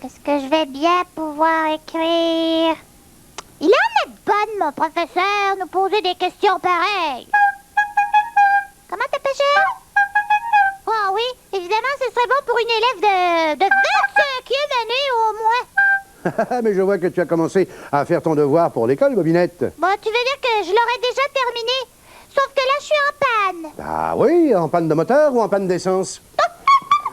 Qu'est-ce que je vais bien pouvoir écrire? Il en est bonne, mon professeur, nous poser des questions pareilles. Comment t'appelles, Cher? Oh oui, évidemment, ce serait bon pour une élève de 25e année au moins. Mais je vois que tu as commencé à faire ton devoir pour l'école, Bobinette. Bon, tu veux dire que je l'aurais déjà terminé? Sauf que là, je suis en panne. Ah oui, en panne de moteur ou en panne d'essence?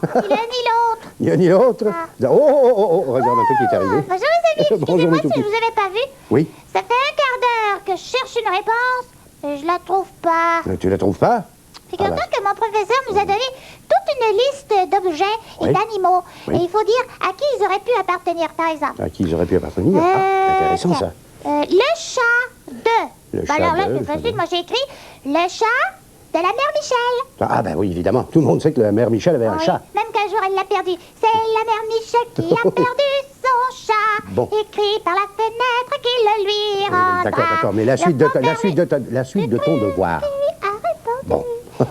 Ni l'un ni l'autre. Ni l'un ni l'autre. Ah. Oh, regarde un peu qui est arrivé. Bonjour les amis, Bonjour, excusez-moi mes si je toutous. vous avais pas vu. Oui, Ça fait un quart d'heure que je cherche une réponse et je la trouve pas. tu la trouves pas? Figure-toi Ah bah. que mon professeur nous a donné toute une liste d'objets et Oui. d'animaux. Oui. Et il faut dire à qui ils auraient pu appartenir, par exemple. À qui ils auraient pu appartenir? Ah, intéressant ça. Le chat de... Le Bah chat alors là, de, c'est ça facile. va. Moi, j'ai écrit le chat de la mère Michel. Ah ben oui, évidemment. Tout le monde sait que la mère Michel avait un Oui, chat. même qu'un jour, elle l'a perdu. C'est la mère Michel qui a perdu son chat. Bon. Écrit par la fenêtre qui le lui rendra. D'accord, mais la suite de ton devoir. A répondu. Bon. Alors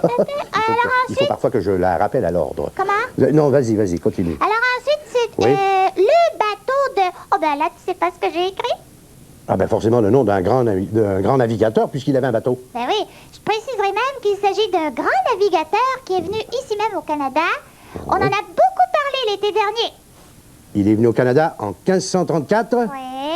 Il faut ensuite... parfois que je la rappelle à l'ordre. Comment? Non, vas-y, continue. Alors ensuite, c'est Oui. le bateau de... Oh ben là, tu sais pas ce que j'ai écrit? Ah ben forcément le nom d'un grand navigateur puisqu'il avait un bateau. Ben oui, je préciserai même qu'il s'agit d'un grand navigateur qui est venu ici même au Canada. On en a beaucoup parlé l'été dernier. Il est venu au Canada en 1534. Oui.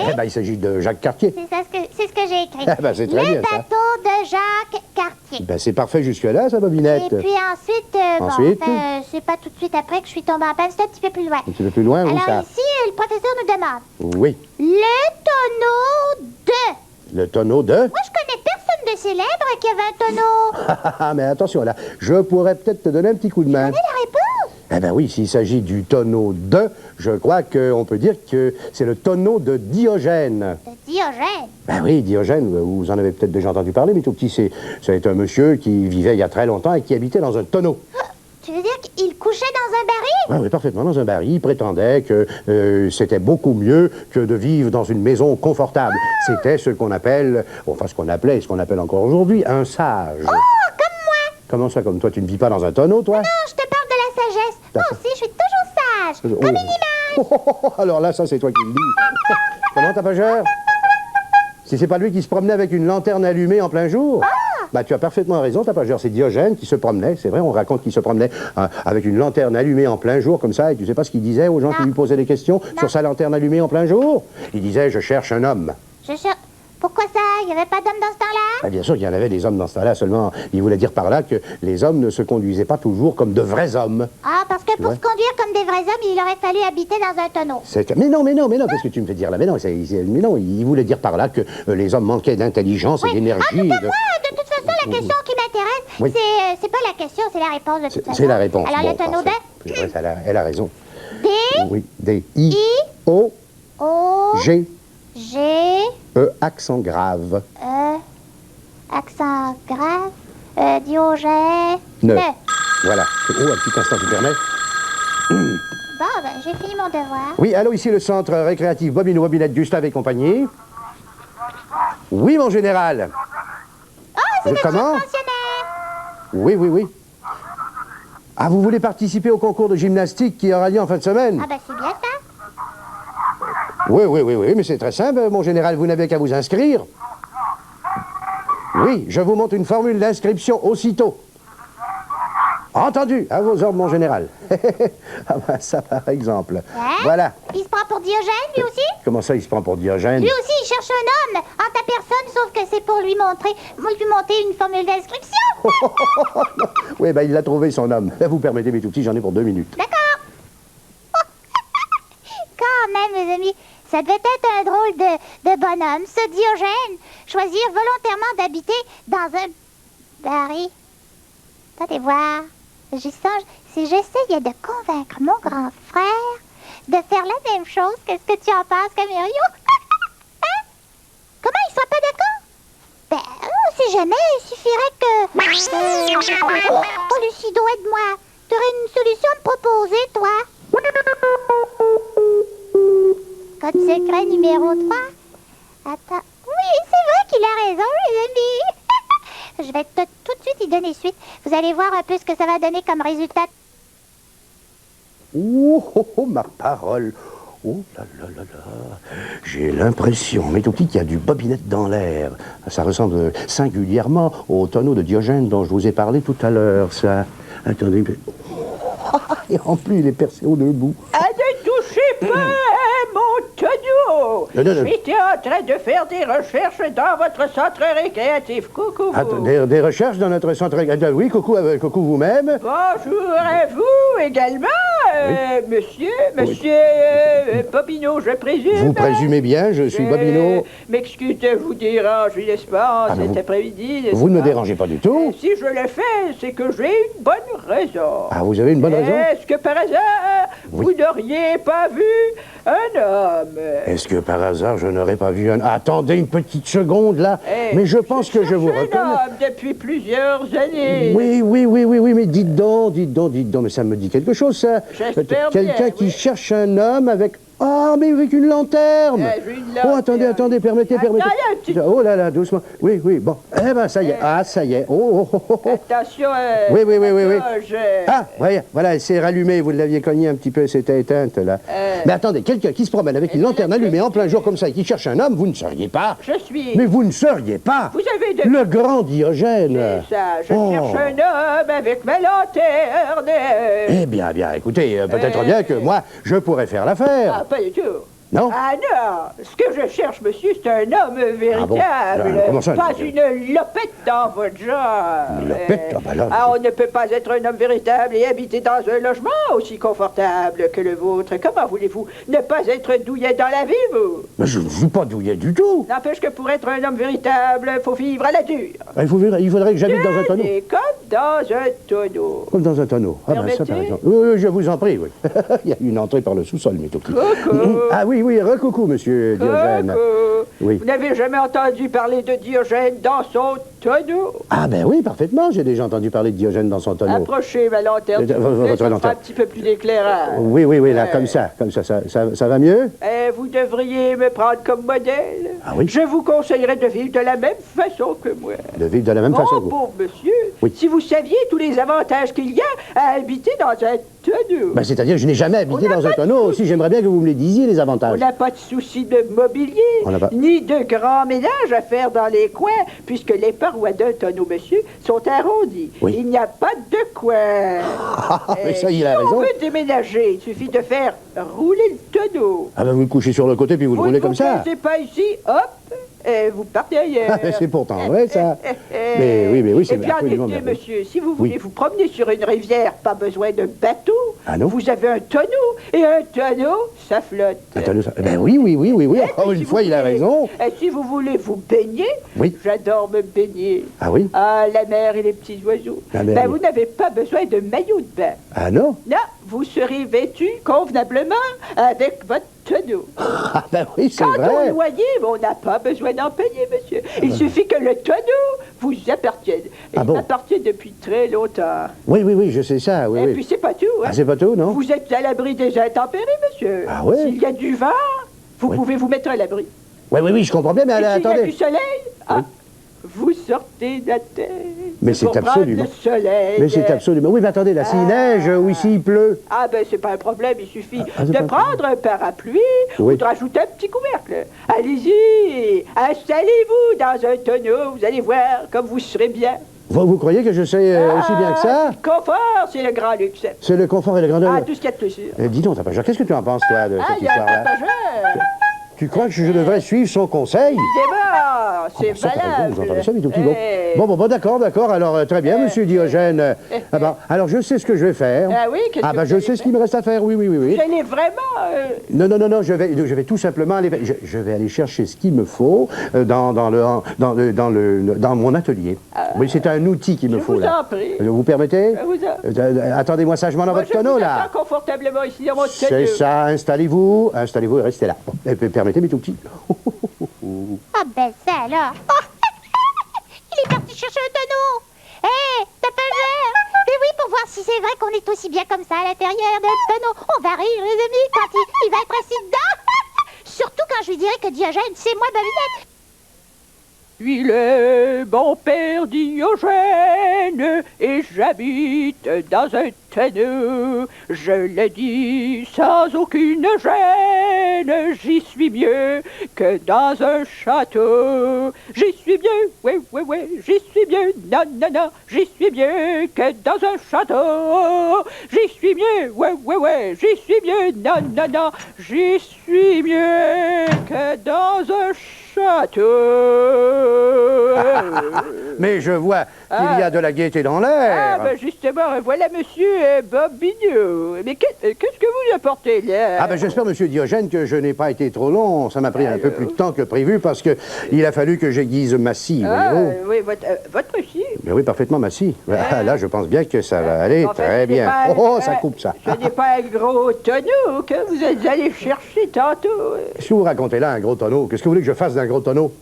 Eh ben il s'agit de Jacques Cartier. C'est ce que j'ai écrit. Eh ben, c'est très bien, Le ça. bateau de Jacques Cartier. Ben c'est parfait jusque-là, ça, Bobinette. Et puis ensuite, Ensuite? bon, enfin, c'est pas tout de suite après que je suis tombée en panne, c'est un petit peu plus loin. Un petit peu plus loin, où Alors ça? ici, le professeur nous demande Oui, le tonneau de... le tonneau de... Moi, je connais personne de célèbre qui avait un tonneau. Ah, mais attention là, je pourrais peut-être te donner un petit coup de main. Quelle est la réponse? Eh ben oui, s'il s'agit du tonneau de, je crois qu'on peut dire que c'est le tonneau de Diogène. De Diogène. Ben oui, Diogène, vous en avez peut-être déjà entendu parler, mais tout petit, c'est un monsieur qui vivait il y a très longtemps et qui habitait dans un tonneau. Tu veux dire qu'il couchait dans un baril? Oui, parfaitement, dans un baril. Il prétendait que c'était beaucoup mieux que de vivre dans une maison confortable. C'était ce qu'on appelle, enfin ce qu'on appelait et ce qu'on appelle encore aujourd'hui, un sage. Oh, comme moi! Comment ça, comme toi, tu ne vis pas dans un tonneau, toi? Non, je te parle de la sagesse. Moi aussi, je suis toujours sage. Comme une image. Alors là, ça, c'est toi qui le dis. Comment, Tapageur? Si c'est pas lui qui se promenait avec une lanterne allumée en plein jour? Bah, tu as parfaitement raison, Tapageur. C'est Diogène qui se promenait. C'est vrai, on raconte qu'il se promenait avec une lanterne allumée en plein jour, comme ça, et tu sais pas ce qu'il disait aux gens qui lui posaient des questions sur sa lanterne allumée en plein jour? Il disait, je cherche un homme. Je cherche... Pourquoi ça? Il n'y avait pas d'homme dans ce temps-là? Ah, bien sûr qu'il y en avait des hommes dans ce temps-là, seulement il voulait dire par là que les hommes ne se conduisaient pas toujours comme de vrais hommes. Ah, parce que pour vois? se conduire comme des vrais hommes, il aurait fallu habiter dans un tonneau. Mais non, qu'est-ce que tu me fais dire là? Mais non, il voulait dire par là que les hommes manquaient d'intelligence et d'énergie. En tout cas, moi, de toute façon, la question qui m'intéresse, Oui. c'est pas la question, c'est la réponse de toute façon. C'est la réponse. Alors, Bon, le tonneau parfait. de... Ouais, elle a raison. D, Oui, D-I-O-G-E, O, G, accent grave. accent grave, Diogène, Ne. Voilà. Oh, un petit instant, tu permets? Bon, ben, j'ai fini mon devoir. Oui, allô, ici le centre récréatif Bobino, Bobinette, Gustave et compagnie. Oui, mon général. Oh, c'est notre Comment? pensionnaire. Oui. Ah, vous voulez participer au concours de gymnastique qui aura lieu en fin de semaine? Ah, ben, c'est bien ça. Oui, mais c'est très simple, mon général, vous n'avez qu'à vous inscrire. Oui, je vous montre une formule d'inscription aussitôt. Entendu, à vos ordres, mon général. Ah ben ça, par exemple. Hein? Voilà. Il se prend pour Diogène, lui aussi? Comment ça, il se prend pour Diogène? Lui aussi, il cherche un homme en ta personne, sauf que c'est pour lui monter une formule d'inscription. Oui, ben il a trouvé son homme. Vous permettez, mes tout petits, j'en ai pour 2 minutes. D'accord. Quand amis. Ça devait être un drôle de bonhomme, ce Diogène. Choisir volontairement d'habiter dans un baril. Attendez voir. J'y songe. Si j'essayais de convaincre mon grand frère de faire la même chose, qu'est-ce que tu en penses, Camério? Hein? Comment il sera pas d'accord? Ben, on sait jamais, il suffirait que... Oh, Lucido, aide-moi. Tu aurais une solution à me proposer, toi? Code secret numéro 3. Attends. Oui, c'est vrai qu'il a raison, les amis. Je vais tout de suite y donner suite. Vous allez voir un peu ce que ça va donner comme résultat. Oh, oh, oh, ma parole. Oh là là là là. J'ai l'impression, mais tout petit, qu'il y a du bobinette dans l'air. Ça ressemble singulièrement au tonneau de Diogène dont je vous ai parlé tout à l'heure, ça. Attendez. Et en plus, il est percé aux deux bouts. Ne touchez pas à mon tonneau! Non. J'étais en train de faire des recherches dans votre centre récréatif. Coucou vous! Des recherches dans notre centre... Oui, coucou vous-même. Bonjour à vous également, monsieur Bobino, je présume. Vous présumez bien, je suis Bobino. M'excuse de vous déranger, n'est-ce pas, cet après-midi, n'est-ce Vous ne me pas? dérangez pas du tout. Si je le fais, c'est que j'ai une bonne raison. Ah, vous avez une bonne raison? Est-ce que par hasard, vous n'auriez pas vu un homme? Est-ce que par hasard, je n'aurais pas vu un... Attendez une petite seconde, là. Mais je pense que je vous reconnais. Un homme depuis plusieurs années. Oui, mais dites donc, mais ça me dit quelque chose, ça. J'espère Quelqu'un bien, qui oui. cherche un homme avec... Ah, mais avec une lanterne. J'ai une Oh, lanterne. attendez, permettez. Attendez un petit- Oh là là, doucement. Oui, bon. Eh ben, ça y est. Ah, ça y est. Oh. Attention, Oui. je... Ah, voilà, elle s'est rallumée. Vous l'aviez cognée un petit peu, c'était éteinte, là. Mais attendez, quelqu'un qui se promène avec une lanterne allumée en plein jour comme ça et qui cherche un homme, vous ne seriez pas. Je suis... Mais vous ne seriez pas. Vous avez de... Le grand Diogène. C'est ça, je Oh. cherche un homme avec ma lanterne. Eh bien, écoutez, peut-être bien que moi, je pourrais faire l'affaire. Ah, pas du tout. Non? Ah non, ce que je cherche, monsieur, c'est un homme véritable. Comment ça, pas une- une lopette dans votre genre. Une lopette? Ah, ben là, on ne peut pas être un homme véritable et habiter dans un logement aussi confortable que le vôtre. Comment voulez-vous ne pas être douillet dans la vie, vous? Mais je ne suis pas douillet du tout. N'empêche que pour être un homme véritable, faut vivre à la dure. Il faudrait que j'habite dans un tonneau. Tenez, comme dans un tonneau. Comme dans un tonneau. Ah ben ça, par Permettez? exemple. Oui, je vous en prie, oui. Il y a une entrée par le sous-sol, mais tout petit. Coucou. Ah oui, recoucou, monsieur Diogène. Coucou. Oui. Vous n'avez jamais entendu parler de Diogène dans son tonneau? Ah ben oui, parfaitement. J'ai déjà entendu parler de Diogène dans son tonneau. Approchez ma lanterne, s'il vous plaît, Votre ça fera lanterne. un petit peu plus d'éclairage. Oui, là, comme ça, ça va mieux? Vous devriez me prendre comme modèle. Ah oui? Je vous conseillerais de vivre de la même façon que moi. De vivre de la même façon Oh, que vous. bon monsieur, Oui. si vous saviez tous les avantages qu'il y a à habiter dans un tonneau. Ben, c'est-à-dire que je n'ai jamais habité On n'a dans un pas de tonneau. Aussi, j'aimerais bien que vous me les disiez, les On avantages. n'a pas de souci de mobilier, On n'a pas- ni de grand ménage à faire dans les coins, puisque les parois d'un tonneau, monsieur, sont arrondies. Oui. Il n'y a pas de coin. Mais ça, il a si raison. on veut déménager, il suffit de faire rouler le tonneau. Ah ben, vous le couchez sur le côté, puis vous le Vous roulez ne comme vous ça. placez pas ici, hop, et vous partez ailleurs. Ah, mais c'est pourtant vrai, ça. Mais oui, c'est Et puis en absolument été, merveilleux. monsieur, si vous voulez Oui. vous promener sur une rivière, pas besoin de bateau. Ah non? Vous avez un tonneau, et un tonneau, ça flotte. Un tonneau, ça- Ben oui. Encore Et une si fois, vous il a voulez- raison. Et si vous voulez vous baigner, Oui. j'adore me baigner. Ah oui? Ah, la mer et les petits oiseaux. La mer, Ben, oui. vous n'avez pas besoin de maillot de bain. Ah non? Non, vous serez vêtu convenablement avec votre tonneau. Ah ben oui, c'est Quant au vrai. loyer, on n'a pas besoin d'en payer, monsieur. Il suffit que le tonneau vous appartienne. Et Ah il bon? m'appartient depuis très longtemps. Oui, je sais ça, oui. Et puis c'est pas tout, hein. Ah, c'est pas tout, non? Vous êtes à l'abri des intempéries, monsieur. Ah ouais? S'il y a du vent, vous Oui. pouvez vous mettre à l'abri. Oui, je comprends bien, mais Et s'il y a du attendez. soleil, vous sortez de la terre. Mais c'est pour prendre absolument- le soleil. Mais c'est absolument... Oui, mais attendez, là, s'il neige ou s'il pleut... Ah ben c'est pas un problème, il suffit c'est de pas un prendre un parapluie Oui. ou de rajouter un petit couvercle. Allez-y, installez-vous dans un tonneau, vous allez voir comme vous serez bien. Vous croyez que je sais aussi bien que ça? Le confort, c'est le grand luxe. C'est le confort et la grandeur. Ah, tout ce qu'il y a de plus sûr. Dis donc, Tapageur, qu'est-ce que tu en penses, toi, de Ah, cette il y a un histoire-là? tapageur. Tu crois que je devrais suivre son conseil? C'est Ça, t'as raison, valable. vous entendez ça, mes tout petits mots. Bon, d'accord. Alors, très bien, monsieur Diogène. Ah ben, alors, je sais ce que je vais faire. Ah oui, qu'est-ce que ben, vous je allez sais ce faire? qu'il me reste à faire, oui. Vous allez vraiment... Non, je vais tout simplement aller... Je vais aller chercher ce qu'il me faut dans mon atelier. Oui, c'est un outil qu'il me faut, là. Je vous en prie. Vous permettez? Attendez-moi sagement dans votre tonneau, là. Je m'attends confortablement ici dans mon tonneau. C'est ça, installez-vous et restez là. Bon, permettez, mes tout petits. Ah ben ça alors. Il est parti chercher un tonneau. Hé, tapageur. Mais oui, pour voir si c'est vrai qu'on est aussi bien comme ça à l'intérieur d'un tonneau. On va rire, les amis, quand il va être assis dedans. Surtout quand je lui dirai que Diogène, c'est moi, Babinette. Il est mon père Diogène et j'habite dans un tonneau. Je le dis sans aucune gêne, j'y suis mieux que dans un château. J'y suis mieux, ouais, j'y suis mieux, non, j'y suis mieux que dans un château. J'y suis mieux, ouais, j'y suis mieux, non, j'y suis mieux que dans un château. Mais je vois qu'il y a de la gaieté dans l'air. Ben justement, voilà monsieur Bobino. Mais qu'est-ce que vous apportez là? J'espère, monsieur Diogène, que je n'ai pas été trop long. Ça m'a pris un peu plus de temps que prévu parce que il a fallu que j'aiguise ma scie, voyez-vous. Oui, votre scie? Mais oui, parfaitement ma scie. Là, je pense bien que ça va aller En fait, très bien. Ça coupe, ça. Ce n'est pas un gros tonneau que vous êtes allé chercher tantôt. Qu'est-ce que vous racontez là, un gros tonneau? Qu'est-ce que vous voulez que je fasse d'un gros tonneau?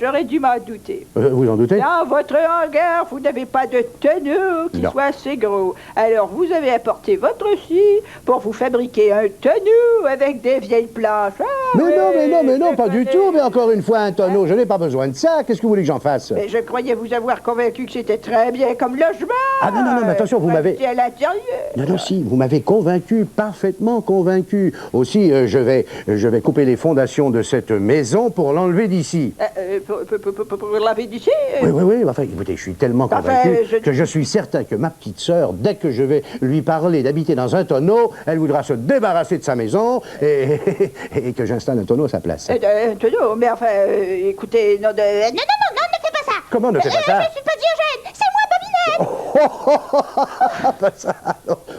J'aurais dû m'en douter. Vous en doutez? Dans votre hangar, vous n'avez pas de tonneau qui soit assez gros. Alors, vous avez apporté votre scie pour vous fabriquer un tonneau avec des vieilles planches. Mais non, pas du tout. Mais encore une fois, un tonneau, je n'ai pas besoin de ça. Qu'est-ce que vous voulez que j'en fasse? Mais je croyais vous avoir convaincu que c'était très bien comme logement. Non, mais attention, vous m'avez... à l'intérieur. Non, si, vous m'avez convaincu, parfaitement convaincu. Aussi, je vais couper les fondations de cette maison pour l'enlever d'ici. Pour laver d'ici? Oui. Enfin, écoutez, je suis tellement convaincu que je suis certain que ma petite sœur, dès que je vais lui parler d'habiter dans un tonneau, elle voudra se débarrasser de sa maison et que j'installe un tonneau à sa place. Un tonneau? Mais enfin, écoutez, non, Non, ne fais pas ça. Comment ne fais pas ça? Je suis pas Diogène, c'est moi, Bobinette.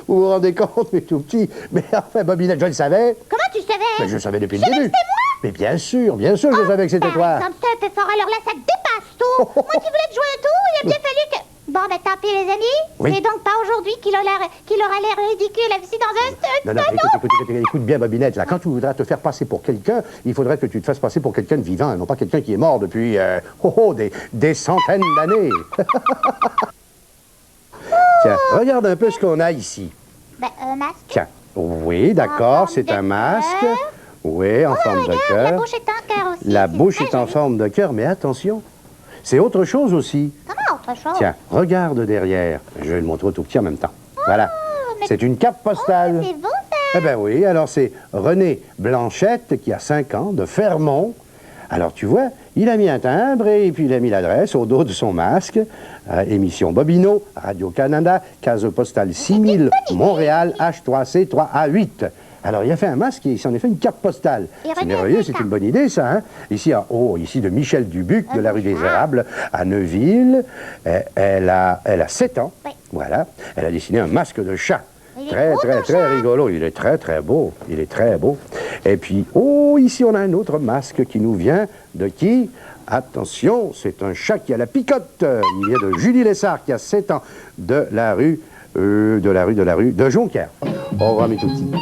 Vous vous rendez compte, mes tout petits? Mais enfin, Bobinette, je le savais. Comment tu savais? Mais je le savais depuis le Tu savais début. que c'était moi? Mais bien sûr, je savais que c'était toi. Comme ça, un peu fort, alors là, ça dépasse tout. Moi qui voulais te jouer un tour, il a bien fallu que... Bon, tant pis, les amis. Oui. C'est donc pas aujourd'hui qu'il aura l'air ridicule ici dans un Non, écoute bien, Bobinette, là, quand tu voudras te faire passer pour quelqu'un, il faudrait que tu te fasses passer pour quelqu'un de vivant, et non pas quelqu'un qui est mort depuis, des centaines d'années. Tiens, regarde un peu ce qu'on a ici. Un masque. Tiens, oui, d'accord, c'est un masque. Oui, en forme de cœur. La bouche est en cœur aussi. La bouche est en forme de cœur, mais attention, c'est autre chose aussi. Comment autre chose? Tiens, regarde derrière. Je vais le montrer au tout petit en même temps. Voilà. C'est une carte postale. C'est beau, ça. Eh bien oui, alors c'est René Blanchette qui a 5 ans, de Fermont. Alors tu vois, il a mis un timbre et puis il a mis l'adresse au dos de son masque. Émission Bobino, Radio-Canada, case postale 6000, Montréal, H3C3A8. Alors, il a fait un masque et il s'en est fait une carte postale. C'est merveilleux, c'est une bonne idée, ça, hein? Ici, en haut, ici de Michel Dubuc, de la rue des Érables, à Neuville. Elle a 7 ans. Oui. Voilà. Elle a dessiné un masque de chat. Il est Très, beau, très, ton très chat. rigolo. Il est très, très beau. Il est très beau. Et puis, ici, on a un autre masque qui nous vient de qui? Attention, c'est un chat qui a la picote. Il vient de Julie Lessard, qui a 7 ans, de la rue de Jonquière. Au revoir, mes tout petits.